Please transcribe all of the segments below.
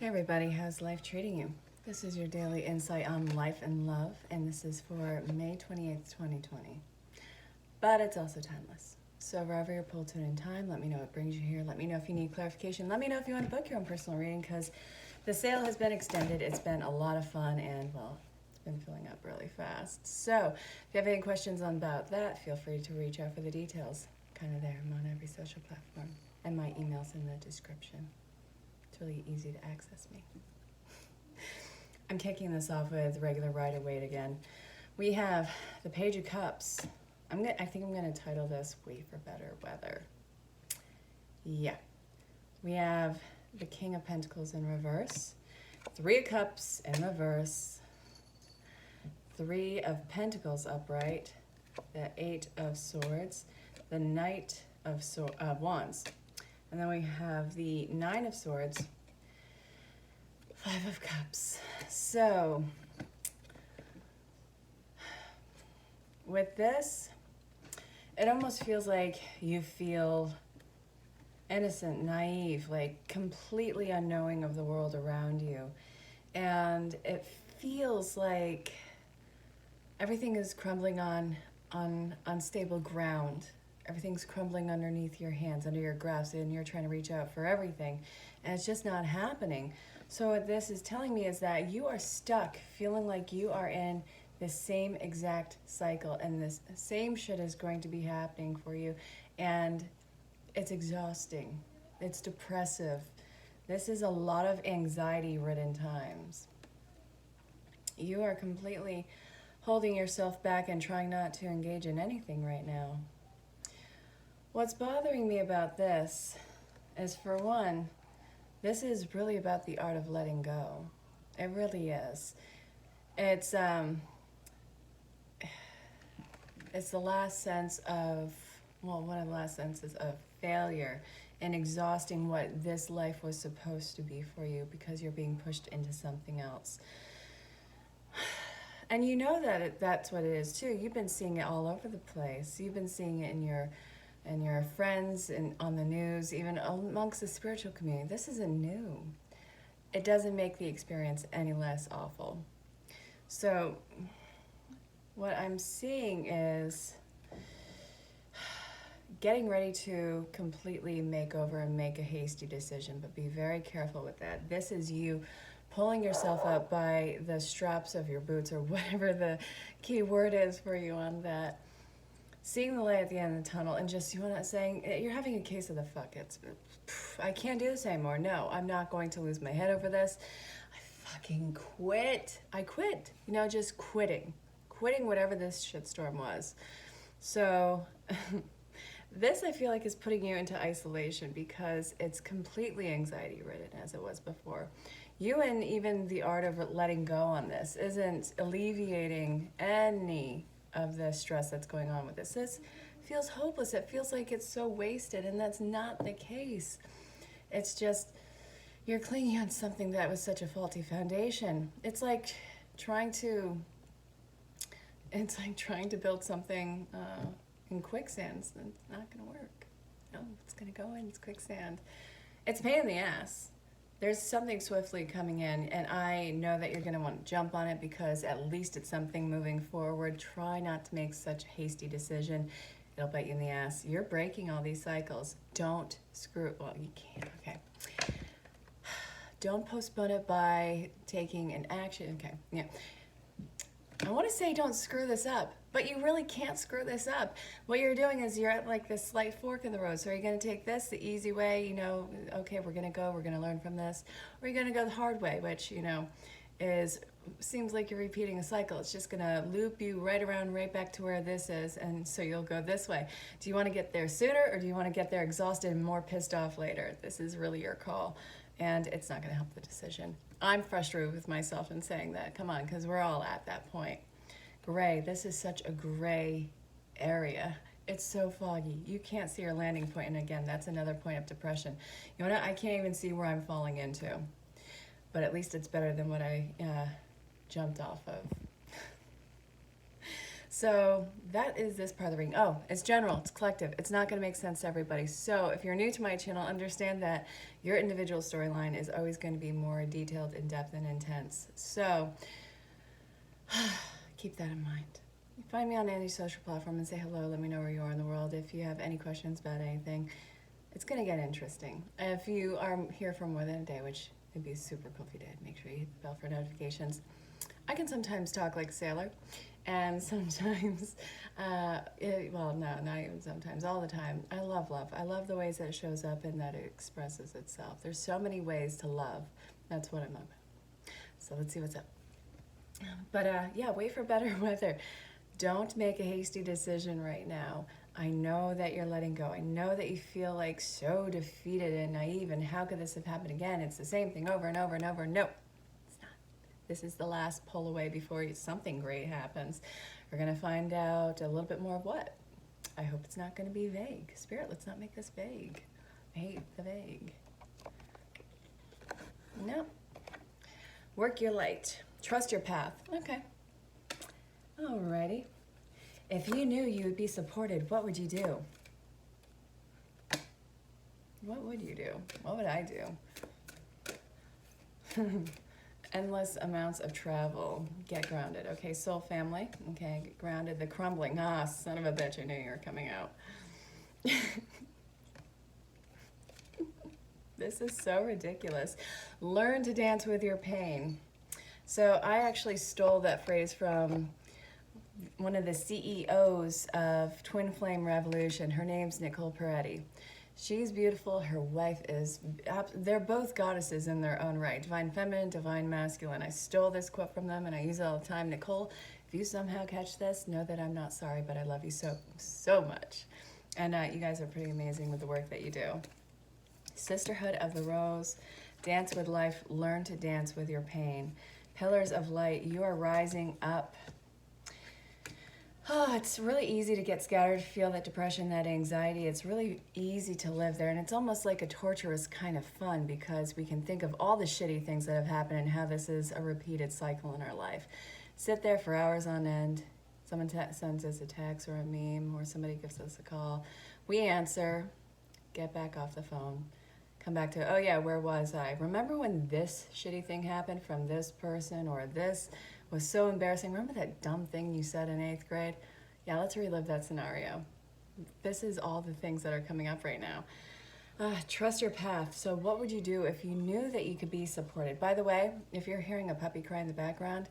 Hey everybody, how's life treating you? This is your daily insight on life and love, and this is for May 28th, 2020. But it's also timeless. So wherever you're pulled to in time, let me know what brings you here. Let me know if you need clarification. Let me know if you want to book your own personal reading, because the sale has been extended. It's been a lot of fun, and well, it's been filling up really fast. So if you have any questions about that, feel free to reach out for the details. Kind of there. I'm on every social platform, and my email's in the description. It's really easy to access me. I'm kicking this off with regular Rider-Waite again. We have the Page of Cups. I think I'm gonna title this "Wait for Better Weather." Yeah. We have the King of Pentacles in reverse, Three of Cups in reverse, Three of Pentacles upright, the Eight of Swords, the Knight of Wands, and then we have the Nine of Swords, Five of Cups. So, with this, it almost feels like you feel innocent, naive, like completely unknowing of the world around you. And it feels like everything is crumbling on unstable ground. Everything's crumbling underneath your hands, under your grasp, and you're trying to reach out for everything, and it's just not happening. So what this is telling me is that you are stuck, feeling like you are in the same exact cycle, and this same shit is going to be happening for you, and it's exhausting. It's depressive. This is a lot of anxiety-ridden times. You are completely holding yourself back and trying not to engage in anything right now. What's bothering me about this is, for one, this is really about the art of letting go. It really is. It's the last sense of, well, one of the last senses of failure and exhausting what this life was supposed to be for you, because you're being pushed into something else. And you know that that's what it is too. You've been seeing it all over the place. You've been seeing it in your friends and on the news, even amongst the spiritual community. This isn't new. It doesn't make the experience any less awful. So what I'm seeing is getting ready to completely make over and make a hasty decision, but be very careful with that. This is you pulling yourself up by the straps of your boots, or whatever the key word is for you on that. Seeing the light at the end of the tunnel, and just, saying, you're having a case of the fuck it. I can't do this anymore. No, I'm not going to lose my head over this. I fucking quit. I quit. Just quitting. Quitting whatever this shitstorm was. So, this I feel like is putting you into isolation, because it's completely anxiety-ridden as it was before. You, and even the art of letting go on this, isn't alleviating any of the stress that's going on with this. This feels hopeless. It feels like it's so wasted, and that's not the case. It's just you're clinging on something that was such a faulty foundation. It's like trying to build something in quicksand. It's not going to work. No, it's going to go in. It's quicksand. It's a pain in the ass. There's something swiftly coming in, and I know that you're going to want to jump on it, because at least it's something moving forward. Try not to make such a hasty decision. It'll bite you in the ass. You're breaking all these cycles. Don't well, you can't, okay. Don't postpone it by taking an action. Okay, yeah. I want to say don't screw this up, but you really can't screw this up. What you're doing is you're at like this slight fork in the road. So are you going to take this, the easy way, okay, we're going to learn from this, or are you going to go the hard way, which, seems like you're repeating a cycle. It's just going to loop you right around, right back to where this is, and so you'll go this way. Do you want to get there sooner, or do you want to get there exhausted and more pissed off later? This is really your call, and it's not going to help the decision. I'm frustrated with myself in saying that. Come on, because we're all at that point. Gray. This is such a gray area. It's so foggy. You can't see your landing point, and again, that's another point of depression. I can't even see where I'm falling into, but at least it's better than what I jumped off of. So that is this part of the reading. Oh, it's general, it's collective. It's not going to make sense to everybody. So if you're new to my channel, understand that your individual storyline is always going to be more detailed, in-depth, and intense. So keep that in mind. Find me on any social platform and say hello. Let me know where you are in the world. If you have any questions about anything, it's going to get interesting. If you are here for more than a day, which it'd be super cool if you did, make sure you hit the bell for notifications. I can sometimes talk like a sailor, and sometimes, well, no, not even sometimes, all the time. I love love. I love the ways that it shows up and that it expresses itself. There's so many ways to love. That's what I'm about. So let's see what's up. But yeah, wait for better weather. Don't make a hasty decision right now. I know that you're letting go. I know that you feel like so defeated and naive, and how could this have happened again? It's the same thing over and over and over. No. This is the last pull away before something great happens. We're going to find out a little bit more of what. I hope it's not going to be vague. Spirit, let's not make this vague. I hate the vague. No. Work your light. Trust your path. Okay. Alrighty. If you knew you would be supported, what would you do? What would you do? What would I do? Endless amounts of travel. Get grounded. Okay, soul family. Okay, get grounded. The crumbling. Ah, son of a bitch, I knew you were coming out. This is so ridiculous. Learn to dance with your pain. So I actually stole that phrase from one of the CEOs of Twin Flame Revolution. Her name's Nicole Peretti. She's beautiful. Her wife is. They're both goddesses in their own right. Divine feminine, divine masculine. I stole this quote from them and I use it all the time. Nicole, if you somehow catch this, know that I'm not sorry, but I love you so, so much. And you guys are pretty amazing with the work that you do. Sisterhood of the Rose. Dance with life. Learn to dance with your pain. Pillars of light. You are rising up. Oh, it's really easy to get scattered, feel that depression, that anxiety. It's really easy to live there, and it's almost like a torturous kind of fun because we can think of all the shitty things that have happened and how this is a repeated cycle in our life. Sit there for hours on end. Someone sends us a text or a meme, or somebody gives us a call. We answer, get back off the phone, come back to, oh yeah, where was I? Remember when this shitty thing happened from this person, or this was so embarrassing? Remember that dumb thing you said in 8th grade? Yeah, let's relive that scenario. This is all the things that are coming up right now. Trust your path. So what would you do if you knew that you could be supported? By the way, if you're hearing a puppy cry in the background,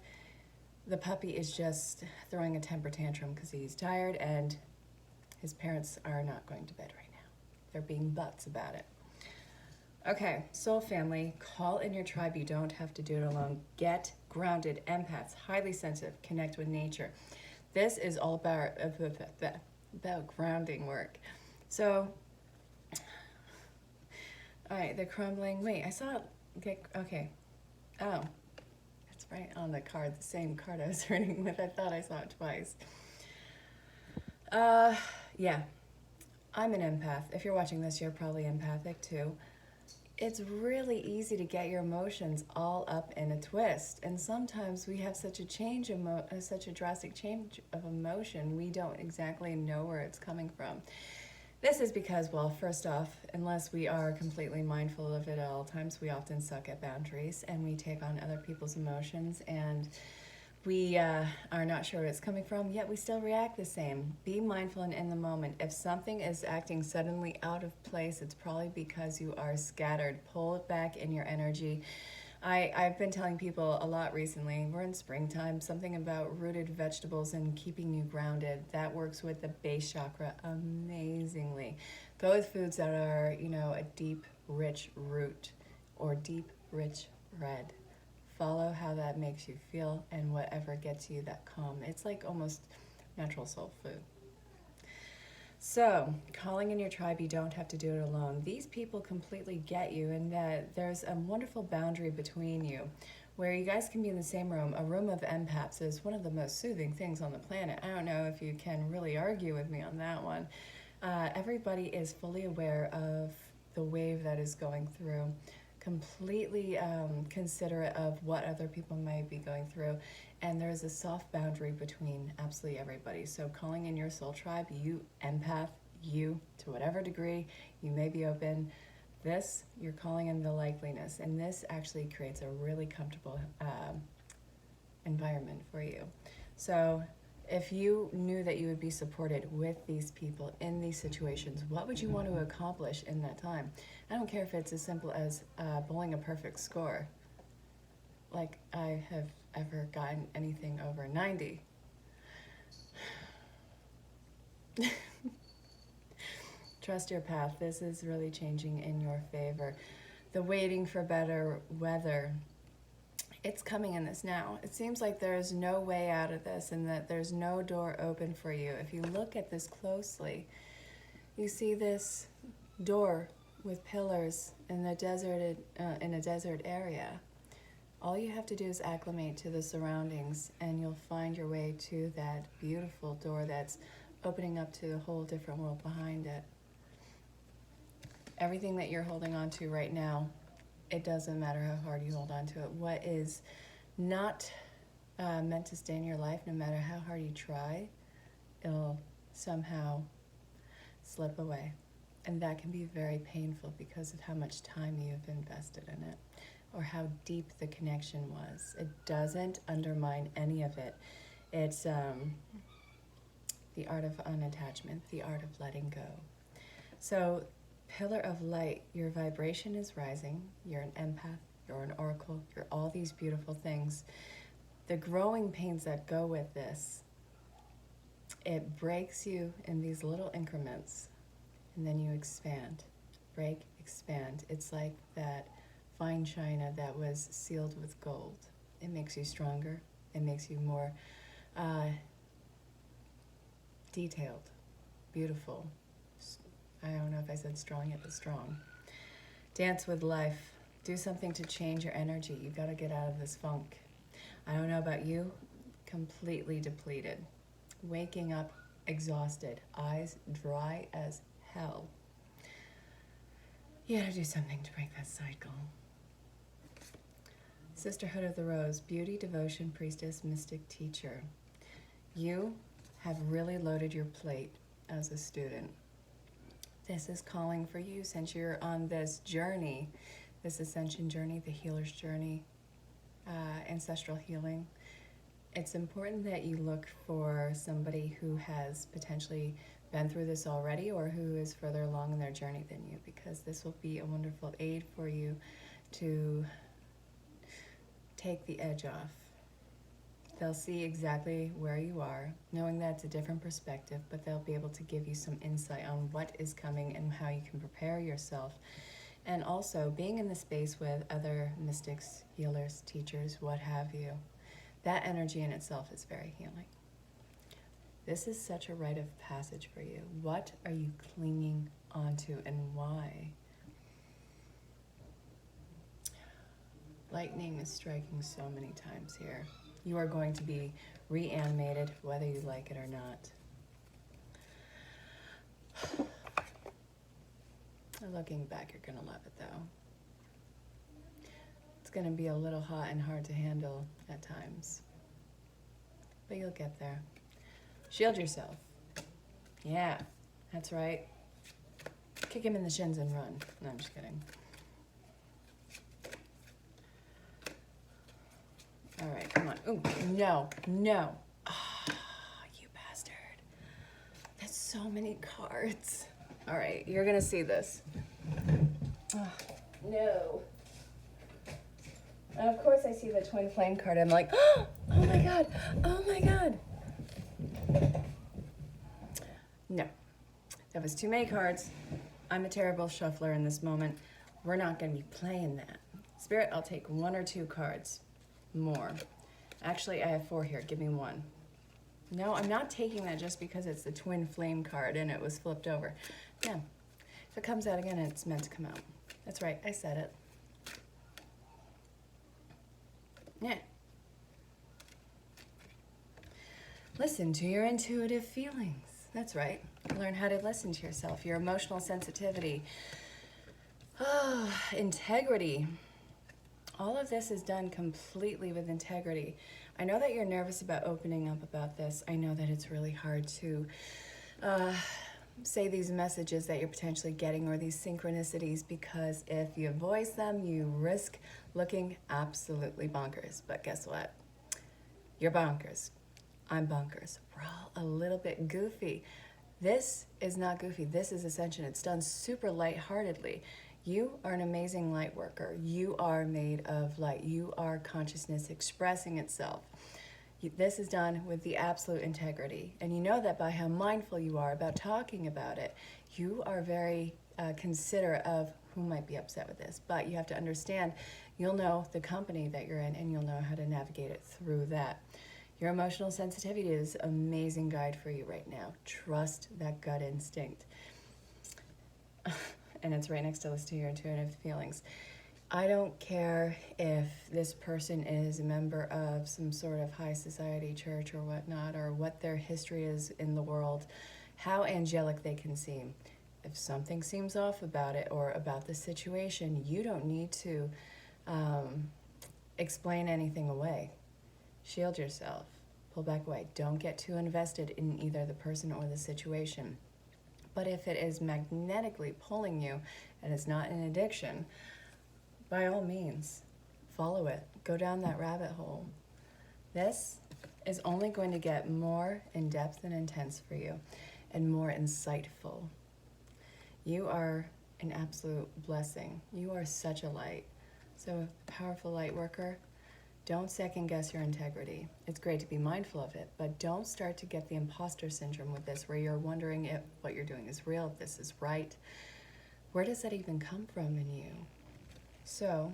the puppy is just throwing a temper tantrum because he's tired and his parents are not going to bed right now. They're being butts about it. Okay, soul family, call in your tribe. You don't have to do it alone. Get grounded. Empaths, highly sensitive, connect with nature. This is all about grounding work. So, all right, the crumbling. Wait, I saw it. Okay. Oh, that's right on the card, the same card I was reading with. I thought I saw it twice. Yeah, I'm an empath. If you're watching this, you're probably empathic too. It's really easy to get your emotions all up in a twist, and sometimes we have such a such a drastic change of emotion, we don't exactly know where it's coming from. This is because, well, first off, unless we are completely mindful of it at all times, we often suck at boundaries and we take on other people's emotions, and we are not sure where it's coming from, yet we still react the same. Be mindful and in the moment. If something is acting suddenly out of place, it's probably because you are scattered. Pull it back in your energy. I've been telling people a lot recently, we're in springtime, something about rooted vegetables and keeping you grounded. That works with the base chakra amazingly. Go with foods that are, you know, a deep, rich root or deep, rich red. Follow how that makes you feel and whatever gets you that calm. It's like almost natural soul food. So, calling in your tribe, you don't have to do it alone. These people completely get you, and that there's a wonderful boundary between you where you guys can be in the same room. A room of empaths is one of the most soothing things on the planet. I don't know if you can really argue with me on that one. Everybody is fully aware of the wave that is going through. completely considerate of what other people may be going through. And there's a soft boundary between absolutely everybody. So calling in your soul tribe, you empath, you, to whatever degree you may be open, this, you're calling in the likeliness. And this actually creates a really comfortable environment for you. So if you knew that you would be supported with these people in these situations, what would you want to accomplish in that time? I don't care if it's as simple as bowling a perfect score. Like I have ever gotten anything over 90. Trust your path. This is really changing in your favor. The waiting for better weather, it's coming in this now. It seems like there is no way out of this and that there's no door open for you. If you look at this closely, you see this door with pillars in a desert area. All you have to do is acclimate to the surroundings and you'll find your way to that beautiful door that's opening up to a whole different world behind it. Everything that you're holding on to right now, it doesn't matter how hard you hold on to it. What is not meant to stay in your life, no matter how hard you try, it'll somehow slip away. And that can be very painful because of how much time you've invested in it or how deep the connection was. It doesn't undermine any of it. It's the art of unattachment, the art of letting go. So, pillar of light, your vibration is rising. You're an empath, you're an oracle, you're all these beautiful things. The growing pains that go with this, it breaks you in these little increments, and then you expand. Break, expand. It's like that fine china that was sealed with gold. It makes you stronger. It makes you more detailed, beautiful. I don't know if I said strong yet, but strong. Dance with life. Do something to change your energy. You got to get out of this funk. I don't know about you, completely depleted. Waking up exhausted, eyes dry as hell. You got to do something to break that cycle. Sisterhood of the Rose, beauty, devotion, priestess, mystic, teacher. You have really loaded your plate as a student. This is calling for you since you're on this journey, this ascension journey, the healer's journey, ancestral healing. It's important that you look for somebody who has potentially been through this already or who is further along in their journey than you, because this will be a wonderful aid for you to take the edge off. They'll see exactly where you are, knowing that it's a different perspective, but they'll be able to give you some insight on what is coming and how you can prepare yourself. And also, being in the space with other mystics, healers, teachers, what have you, that energy in itself is very healing. This is such a rite of passage for you. What are you clinging onto and why? Lightning is striking so many times here. You are going to be reanimated, whether you like it or not. Looking back, you're going to love it, though. It's going to be a little hot and hard to handle at times. But you'll get there. Shield yourself. Yeah, that's right. Kick him in the shins and run. No, I'm just kidding. All right, come on. Ooh, no, no. Ah, you bastard. That's so many cards. All right, you're gonna see this. Oh, no. And of course I see the twin flame card. I'm like, oh my God, oh my God. No, that was too many cards. I'm a terrible shuffler in this moment. We're not gonna be playing that. Spirit, I'll take 1 or 2 cards. More. Actually, I have 4 here. Give me 1. No, I'm not taking that just because it's the twin flame card and it was flipped over. No. If it comes out again, it's meant to come out. That's right. I said it. Yeah. Listen to your intuitive feelings. That's right. Learn how to listen to yourself. Your emotional sensitivity. Integrity. All of this is done completely with integrity. I know that you're nervous about opening up about this. I know that it's really hard to say these messages that you're potentially getting or these synchronicities, because if you voice them, you risk looking absolutely bonkers. But guess what? You're bonkers. I'm bonkers. We're all a little bit goofy. This is not goofy. This is ascension. It's done super lightheartedly. You are an amazing light worker. You are made of light. You are consciousness expressing itself. This is done with the absolute integrity. And you know that by how mindful you are about talking about it. You are very considerate of who might be upset with this. But you have to understand, you'll know the company that you're in and you'll know how to navigate it through that. Your emotional sensitivity is an amazing guide for you right now. Trust that gut instinct. And it's right next to list to your intuitive feelings. I don't care if this person is a member of some sort of high society church or whatnot, or what their history is in the world, how angelic they can seem. If something seems off about it or about the situation, you don't need to explain anything away. Shield yourself. Pull back away. Don't get too invested in either the person or the situation. But if it is magnetically pulling you and it's not an addiction, by all means, follow it. Go down that rabbit hole. This is only going to get more in-depth and intense for you and more insightful. You are an absolute blessing. You are such a light. So, powerful light worker, don't second guess your integrity. It's great to be mindful of it, but don't start to get the imposter syndrome with this, where you're wondering if what you're doing is real, if this is right. Where does that even come from in you? So,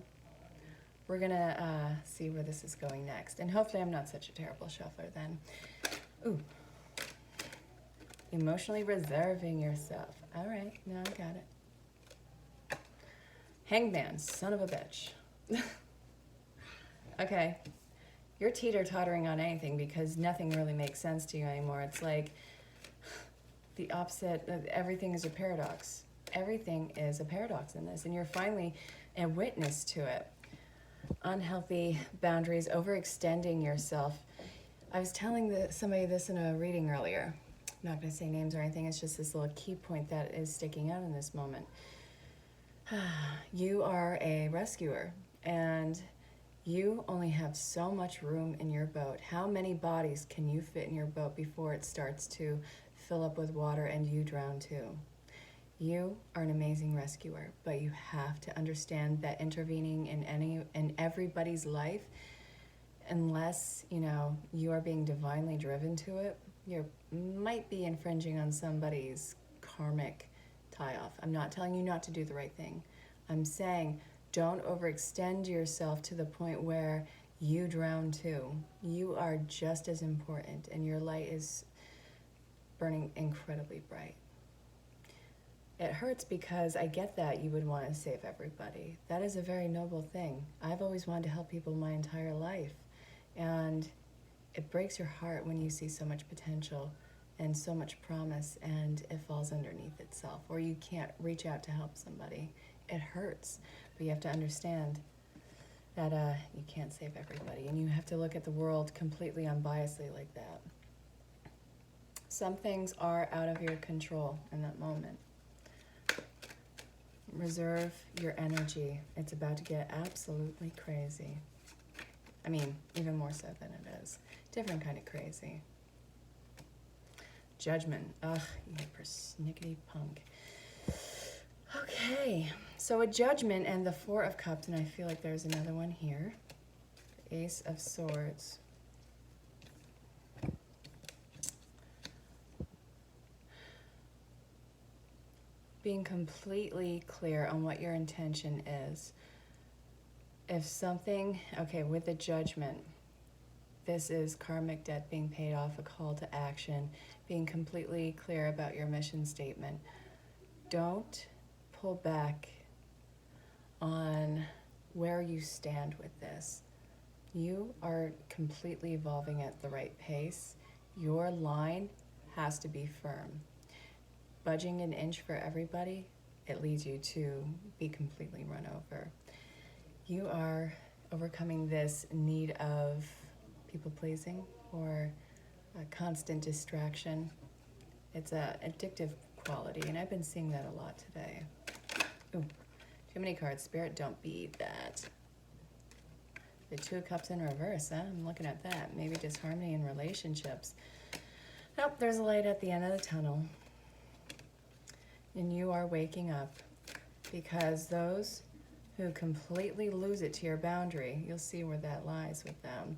we're gonna see where this is going next. And hopefully I'm not such a terrible shuffler then. Ooh. Emotionally reserving yourself. All right, now I got it. Hangman, son of a bitch. Okay, you're teeter-tottering on anything because nothing really makes sense to you anymore. It's like the opposite of everything is a paradox. Everything is a paradox in this, and you're finally a witness to it. Unhealthy boundaries, overextending yourself. I was telling somebody this in a reading earlier. I'm not going to say names or anything. It's just this little key point that is sticking out in this moment. You are a rescuer, and you only have so much room in your boat. How many bodies can you fit in your boat before it starts to fill up with water and you drown too? You are an amazing rescuer, but you have to understand that intervening in everybody's life, unless you are being divinely driven to it, you might be infringing on somebody's karmic tie-off. I'm not telling you not to do the right thing. I'm saying don't overextend yourself to the point where you drown too. You are just as important, and your light is burning incredibly bright. It hurts because I get that you would want to save everybody. That is a very noble thing. I've always wanted to help people my entire life. And it breaks your heart when you see so much potential and so much promise and it falls underneath itself, or you can't reach out to help somebody. It hurts, but you have to understand that you can't save everybody, and you have to look at the world completely unbiasedly like that. Some things are out of your control in that moment. Reserve your energy. It's about to get absolutely crazy. I mean, even more so than it is. Different kind of crazy. Judgment. Ugh, you persnickety punk. Okay, so a judgment and the Four of Cups, and I feel like there's another one here. The Ace of Swords. Being completely clear on what your intention is. If something, okay, with the Judgment, this is karmic debt being paid off, a call to action, being completely clear about your mission statement. Don't pull back on where you stand with this. You are completely evolving at the right pace. Your line has to be firm. Budging an inch for everybody it leads you to be completely run over. You are overcoming this need of people pleasing or a constant distraction. It's a addictive quality, and I've been seeing that a lot today. Ooh, too many cards. Spirit, don't be that. The Two of Cups in reverse, huh? I'm looking at that. Maybe disharmony in relationships. Nope, there's a light at the end of the tunnel. And you are waking up, because those who completely lose it to your boundary, you'll see where that lies with them.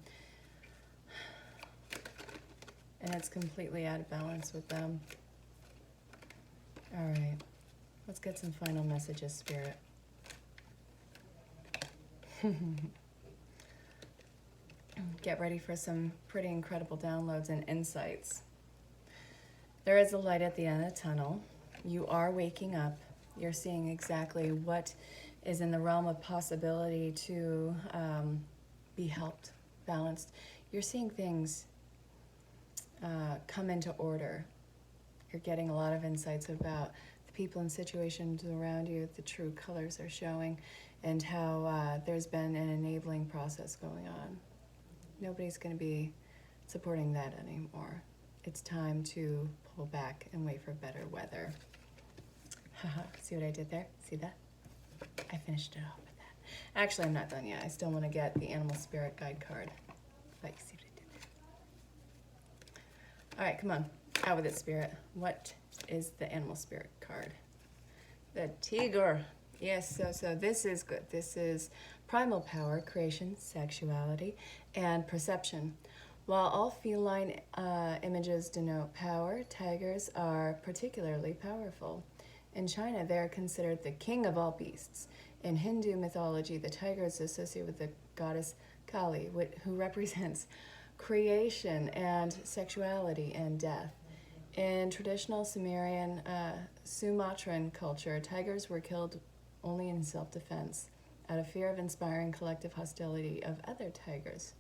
And it's completely out of balance with them. All right, let's get some final messages, Spirit. Get ready for some pretty incredible downloads and insights. There is a light at the end of the tunnel. You are waking up. You're seeing exactly what is in the realm of possibility to be helped, balanced. You're seeing things come into order. You're getting a lot of insights about the people and situations around you, the true colors are showing, and how there's been an enabling process going on. Nobody's going to be supporting that anymore. It's time to pull back and wait for better weather. Haha, see what I did there? See that? I finished it off with that. Actually, I'm not done yet. I still want to get the Animal Spirit Guide card. But you see what I did there? All right, come on. Out with it, Spirit. What is the Animal Spirit card? The Tiger. Yes, so this is good. This is primal power, creation, sexuality, and perception. While all feline images denote power, tigers are particularly powerful. In China, they are considered the king of all beasts. In Hindu mythology, the tiger is associated with the goddess Kali, who represents creation and sexuality and death. In traditional Sumerian, Sumatran culture, tigers were killed only in self-defense, out of fear of inspiring collective hostility of other tigers.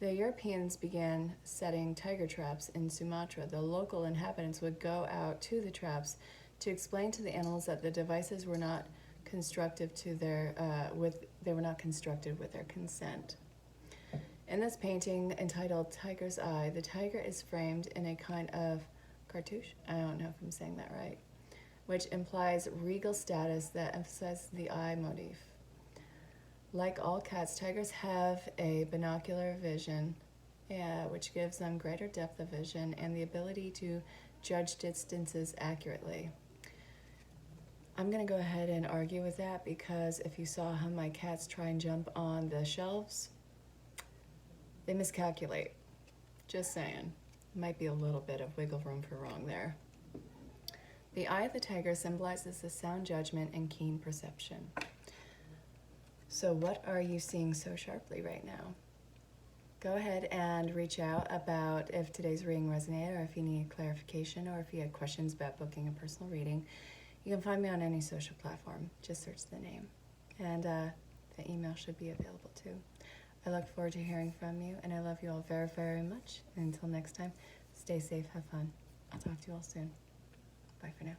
The Europeans began setting tiger traps in Sumatra. The local inhabitants would go out to the traps to explain to the animals that the devices were not constructive to their they were not constructed with their consent. In this painting entitled Tiger's Eye, the tiger is framed in a kind of cartouche. I don't know if I'm saying that right, which implies regal status that emphasizes the eye motif. Like all cats, tigers have a binocular vision, which gives them greater depth of vision and the ability to judge distances accurately. I'm going to go ahead and argue with that, because if you saw how my cats try and jump on the shelves, they miscalculate. Just saying. Might be a little bit of wiggle room for wrong there. The eye of the tiger symbolizes the sound judgment and keen perception. So what are you seeing so sharply right now? Go ahead and reach out about if today's reading resonated, or if you need clarification, or if you had questions about booking a personal reading. You can find me on any social platform. Just search the name. And the email should be available too. I look forward to hearing from you, and I love you all very, very much. And until next time, stay safe, have fun. I'll talk to you all soon. Bye for now.